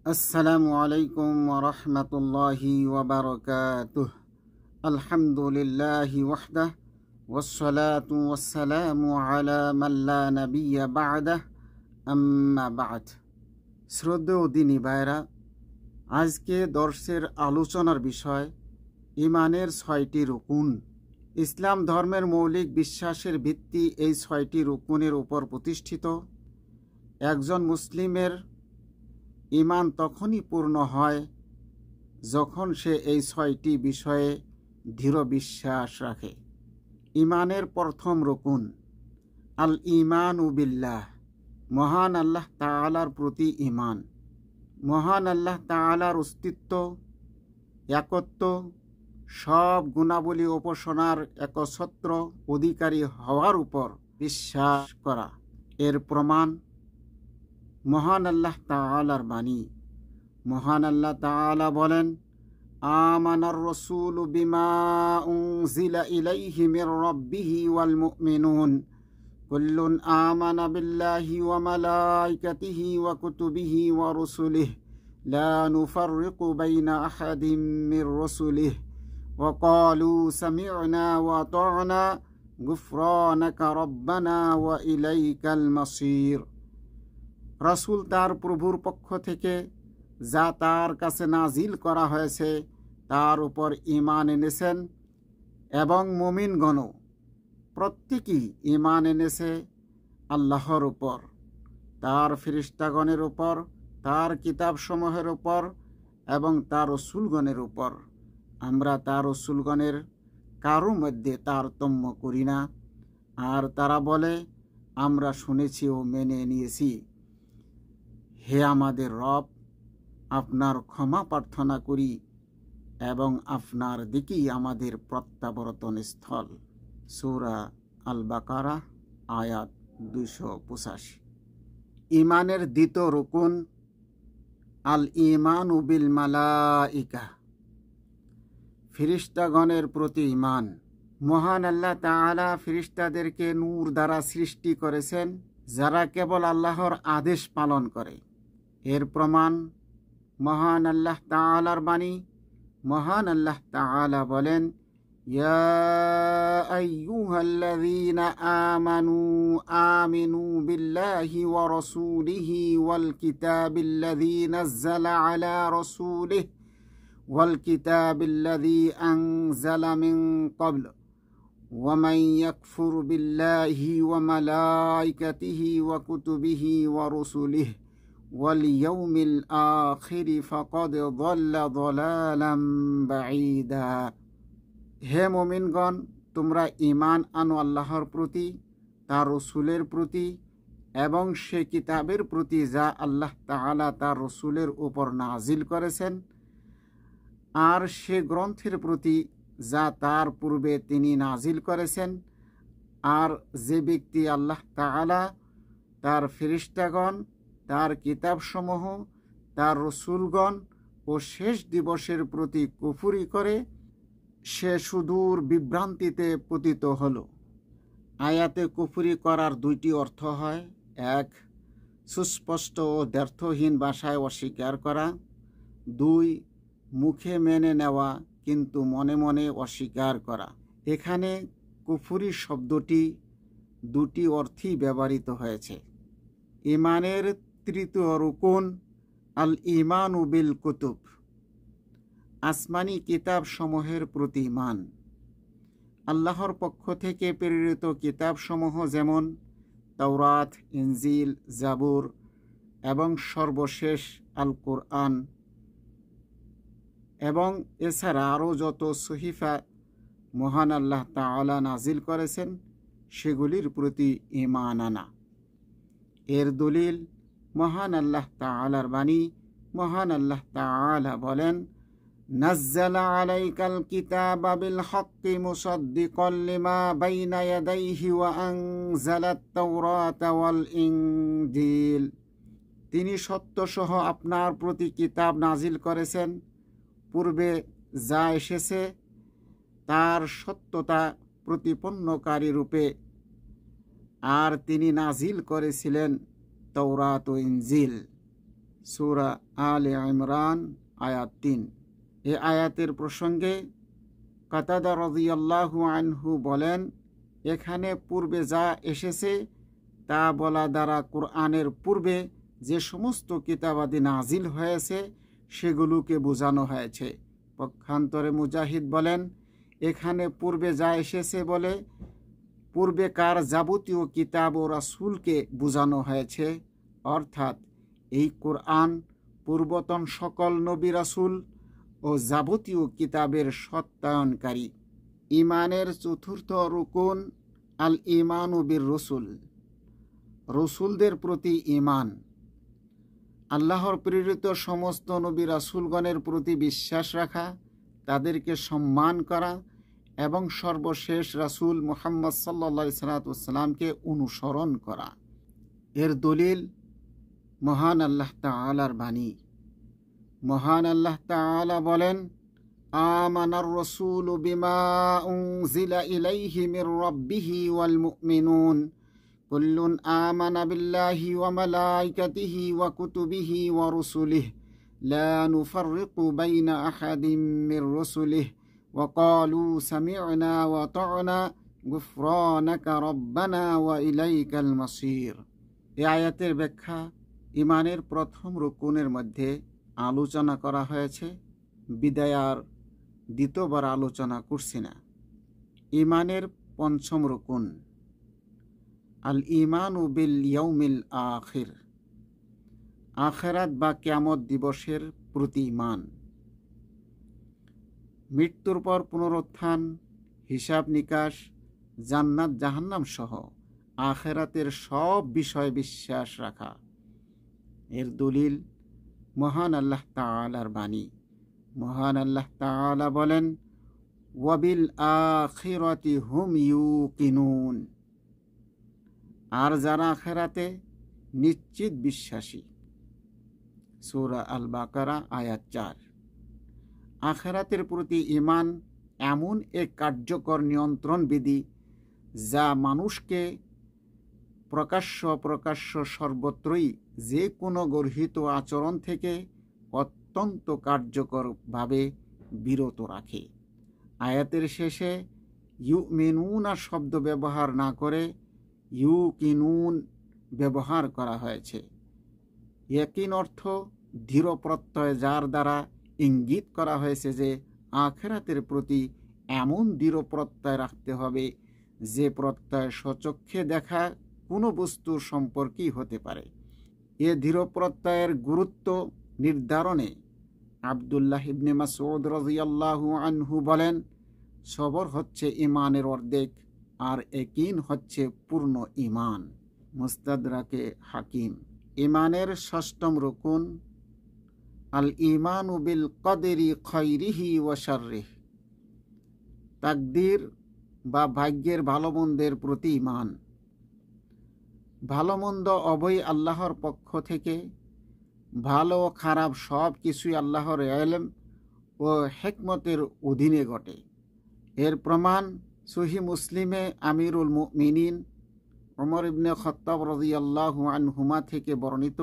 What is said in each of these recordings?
আসসালামু আলাইকুম ওয়া রাহমাতুল্লাহি ওয়া বারাকাতুহু। আলহামদুলিল্লাহি ওয়াহদাহ ওয়াসসালাতু ওয়াসসালামু আলা মান লা নাবিয়্যা বা'দাহ, আম্মা বা'দ। শ্রদ্ধেয় দিনী ভাইরা, আজকে দর্শের আলোচনার বিষয় ঈমানের ৬টি রুকুন। ইসলাম ধর্মের মৌলিক বিশ্বাসের ভিত্তি এই ৬টি রুকুনের উপর প্রতিষ্ঠিত। একজন মুসলিমের ঈমান তখনই পূর্ণ হয় যখন সে এই ৬টি বিষয়ে দৃঢ় বিশ্বাস রাখে। ঈমানের প্রথম রুকুন আল ঈমানু বিল্লাহ, মহান আল্লাহ তাআলার প্রতি ঈমান। মহান আল্লাহ তাআলার অস্তিত্ব, একত্ব, সব গুণাবলী উপাসনার একছত্র অধিকারী হওয়ার উপর বিশ্বাস করা। এর প্রমাণ মহান আল্লাহ তাআলার বাণী। মহান আল্লাহ তাআলা বলেন, আমানার রাসূলু বিমা উনজিলা ইলাইহি মির রাব্বিহি ওয়াল মুমিনুন কুল্লুন আমানা বিল্লাহি ওয়া মালাইকাতিহি ওয়া কুতুবিহি ওয়া রুসুলিহি লা নুফাররিকু বাইনা আহাদিম মির রাসূলিহি ওয়া ক্বালু সামি'না ওয়া আতা'না গুফরানাকা রাব্বানা ওয়া ইলাইকাল মাসির। রাসূল তার প্রভুর পক্ষ থেকে যা তার কাছে নাজিল করা হয়েছে তার উপর ঈমান এনেছেন এবং মুমিনগণও প্রত্যেকেই ঈমান এনেছে আল্লাহর উপর, তার ফেরেশতাগণের উপর, তার কিতাবসমূহের উপর এবং তার রাসূলগণের উপর। আমরা তার রাসূলগণের কারো মধ্যে তারতম্য করি না। আর তারা বলে, আমরা শুনেছি ও মেনে নিয়েছি। হে আমাদের রব, আপনার ক্ষমা প্রার্থনা করি এবং আপনার দিকেই আমাদের প্রত্যাবর্তন স্থল। সূরা আল বাকারা আয়াত ২৮৫। ঈমানের দ্বিতীয় রুকুন আল ঈমানু বিল মালাইকা, ফেরেশতাগণের প্রতি ঈমান। মহান আল্লাহ তাআলা ফেরেশতাদেরকে নূর দ্বারা সৃষ্টি করেছেন, যারা কেবল আল্লাহর আদেশ পালন করে। এর প্রমাণ মহান আল্লাহ তাআলার বাণী। মহান আল্লাহ তাআলা বলেন, ইয়া আইয়ুহাল্লাযীনা আমানু আমিনু বিল্লাহি ওয়া রাসূলিহি ওয়াল কিতাবিল্লাযী নাযালা আলা রাসূলিহি ওয়াল কিতাবিল্লাযী আনজালা মিন ক্বাবল ওয়া মান ইয়াকফুর বিল্লাহি ওয়া মালাইকাতিহি ওয়া কুতুবিহি ওয়া রুসুলিহি ওয়াল ইয়াউমিল আখিরি ফাকাদ যাল্লা যালালাম বাঈদা। হে মুমিনগণ, তোমরা ঈমান আনো আল্লাহর প্রতি, তার রাসূলের প্রতি এবং সে কিতাবের প্রতি যা আল্লাহ তাআলা তার রাসূলের উপর নাজিল করেছেন, আর সে গ্রন্থের প্রতি যা তার পূর্বে তিনি নাজিল করেছেন। আর যে ব্যক্তি আল্লাহ তাআলা, তার ফেরেশতাগণ, তার কিতাবসমূহ, তার রাসূলগণ ও শেষ দিবসের প্রতি কুফরি করে, সে সুদূর বিভ্রান্তিতে পতিত হল। আয়াতে কুফরি করার দুইটি অর্থ হয়। এক, সুস্পষ্ট ও দ্ব্যর্থহীন ভাষায় অস্বীকার করা। দুই, মুখে মেনে নেওয়া কিন্তু মনে মনে অস্বীকার করা। এখানে কুফরি শব্দটি দুটি অর্থেই ব্যবহৃত হয়েছে। ঈমানের তৃতীয় রুকুন আল ঈমানু বিল কুতুব, আসমানি কিতাব সমূহের প্রতি ঈমান। আল্লাহর পক্ষ থেকে প্রেরিত কিতাবসমূহ যেমন তাওরাত, ইনজিল, জাবুর এবং সর্বশেষ আল কুরআন এবং এছাড়া আরও যত সহিফা মহান আল্লাহ তাআলা নাজিল করেছেন, সেগুলির প্রতি ঈমান আনা। এর দলিল মহান আল্লাহ তাআলার বাণী। মহান আল্লাহ তাআলা বলেন, নাজ্জালা আলাইকাল কিতাবা বিল হক্কি মুসাদ্দিকাল লিমা বাইনা ইয়াদাইহি ওয়া আনজালাত তাওরাতা ওয়াল ইনজিল। তিনি সত্যসহ আপনার প্রতি কিতাব নাজিল করেছেন, পূর্বে যা এসেছে তার সত্যতা প্রতিপন্নকারী রূপে। আর তিনি নাজিল করেছিলেন তাওরাত ও ইনজিল। সূরা আলে ইমরান আয়াত ৩। এ আয়াতের প্রসঙ্গে কাতাদা রাদিয়াল্লাহু আনহু বলেন, এখানে পূর্বে যা এসেছে তা বলা দ্বারা কোরআনের পূর্বে যে সমস্ত কিতাবাদি নাজিল হয়েছে সেগুলোকে বোঝানো হয়েছে। পক্ষান্তরে মুজাহিদ বলেন, এখানে পূর্বে যা এসেছে বলে পূর্বেকার যাবতীয় কিতাব ও রাসূলকে বোঝানো হয়েছে, অর্থাৎ এই কোরআন পূর্বতন সকল নবী রাসূল ও যাবতীয় কিতাবের সত্যায়নকারী। ঈমানের চতুর্থ রুকুন আল ঈমানু বির রসুল, রসুলদের প্রতি ঈমান। আল্লাহর প্রেরিত সমস্ত নবী রাসূলগণের প্রতি বিশ্বাস রাখা, তাদেরকে সম্মান করা এবং সর্বশেষ রাসূল মুহাম্মদ সাল্লাল্লাহু আলাইহি ওয়াসাল্লামকে অনুসরণ করা। এর দলিল মহান আল্লাহ তাআলার বাণী। মহান আল্লাহ তাআলা বলেন, আমানার রাসূলু বিমা উনজিলা ইলাইহি মির রাব্বিহি ওয়াল মুমিনুন কুল্লুন আমানা বিল্লাহি ওয়া মালাইকাতিহি ওয়া কুতুবিহি ওয়া রুসুলিহি লা নুফাররিকু বাইনা আহাদিম মির রুসুলিহি ওয়া ক্বালু সামি'না ওয়া আতা'না গুফরানাকা রাব্বানা ওয়া ইলাইকাল মাসির। এই আয়াতের ব্যাখ্যা ঈমানের প্রথম রুকুনের মধ্যে আলোচনা করা হয়েছে, বিদায় আর দ্বিতীয়বার আলোচনা করছি না। ঈমানের পঞ্চম রুকুন আল ঈমানু বিল ইয়াউমিল আখির, আখিরাত বা কিয়ামত দিবসের প্রতি ঈমান। মৃত্যুর পর পুনরুত্থান, হিসাব নিকাশ, জান্নাত জাহান্নাম সহ আখিরাতের সব বিষয়ে বিশ্বাস রাখা। এর দলিল মহান আল্লাহ তাআলার বাণী। মহান আল্লাহ তাআলা বলেন, ওয়াবিল আখিরাতি হুম ইউকিনুন, আর যারা আখিরাতে নিশ্চিত বিশ্বাসী। সূরা আল বাকারা আয়াত ৪। আখিরাতের প্রতি ঈমান এমন এক কার্যকর নিয়ন্ত্রণ বিধি যা মানুষকে প্রকাশ্য সর্বত্রই যে কোনো গর্হিত আচরণ থেকে অত্যন্ত কার্যকরভাবে বিরত রাখে। আয়াতের শেষে ইউমিনুনা শব্দ ব্যবহার না করে ইউকিনুন ব্যবহার করা হয়েছে। ইয়াকিন অর্থ দৃঢ় প্রত্যয়, যার দ্বারা ইঙ্গিত করা হয়েছে যে আখিরাতের প্রতি এমন দৃঢ় প্রত্যয় রাখতে হবে যে প্রত্যয় স্বচক্ষে দেখা কোনো বস্তুর সম্পর্কেই হতে পারে। এ দৃঢ় প্রত্যয়ের গুরুত্ব নির্ধারণে আব্দুল্লাহ ইবনে মাসউদ রাদিয়াল্লাহু আনহু বলেন, সবর হচ্ছে ঈমানের অর্ধেক আর ইয়াকিন হচ্ছে পূর্ণ ঈমান। মুস্তাদরাকে হাকিম। ঈমানের ষষ্ঠম রুকুন আল ঈমানু বিল কদরি খায়রিহি ওয়া শাররিহি, তাকদীর বা ভাগ্যের ভালো মন্দের প্রতি ঈমান। ভালো মন্দ উভয়ই আল্লাহর পক্ষ থেকে, ভালো ও খারাপ সব কিছুই আল্লাহর ইলম ও হিকমতের অধীনে ঘটে। এর প্রমাণ সহিহ মুসলিমে আমিরুল মুমিনিন ওমর ইবনে খাত্তাব রাদিয়াল্লাহু আনহুমা থেকে বর্ণিত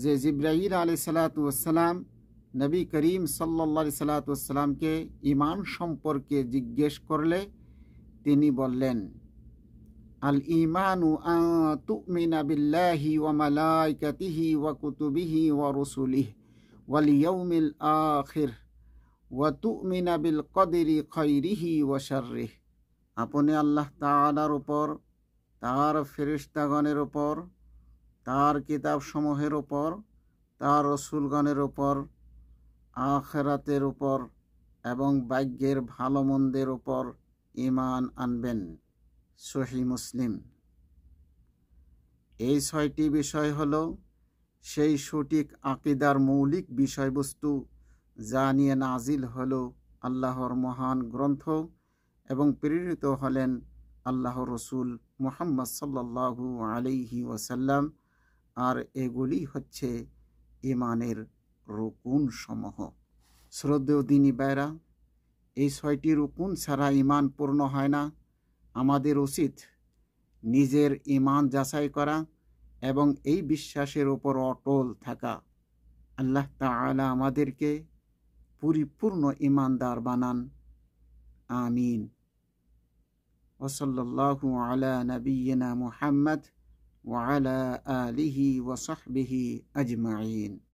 যে জিবরাইল আলাইহিস সালাতু ওয়াস সালাম নবী করিম সাল্লাল্লাহু আলাইহি সাল্লাতু ওয়াস সালামকে ঈমান সম্পর্কে জিজ্ঞেস করলে তিনি বললেন, আল ঈমানু আন তুমিনা বিল্লাহি ওয়া মালাইকাতিহি ওয়া কুতুবিহি ওয়া রুসুলিহি ওয়াল ইয়াউমিল আখির ওয়া তুমিনা বিল কদরি খায়রিহি ওয়া শাররিহি। আপনি আল্লাহ তাআলার উপর, তার ফেরেশতাগণের উপর, তার কিতাবসমূহের উপর, তার রসুলগণের উপর, আখিরাতের উপর এবং ভাগ্যের ভালো মন্দের উপর ঈমান আনবেন। সহিহ মুসলিম। এই ছয়টি বিষয় হল সেই সঠিক আকীদার মৌলিক বিষয়বস্তু যা নিয়ে নাজিল হল আল্লাহর মহান গ্রন্থ এবং প্রেরিত হলেন আল্লাহর রসুল মুহাম্মদ সাল্লাল্লাহু আলাইহি ওয়াসাল্লাম। আর এগুলি হচ্ছে ঈমানের রুকুন সমূহ। শ্রদ্ধেয় দ্বীনী ভাইরা, এই ছয়টি রুকুন ছাড়া ঈমান পূর্ণ হয় না। আমাদের উচিত নিজের ঈমান যাচাই করা এবং এই বিশ্বাসের উপর অটল থাকা। আল্লাহ তাআলা আমাদেরকে পরিপূর্ণ ঈমানদার বানান। আমিন। ওয়াসাল্লাল্লাহু আলা নাবিয়্যিনা মুহাম্মদ ওয়া আলা আলিহি ওয়া সাহবিহি আজমাইন।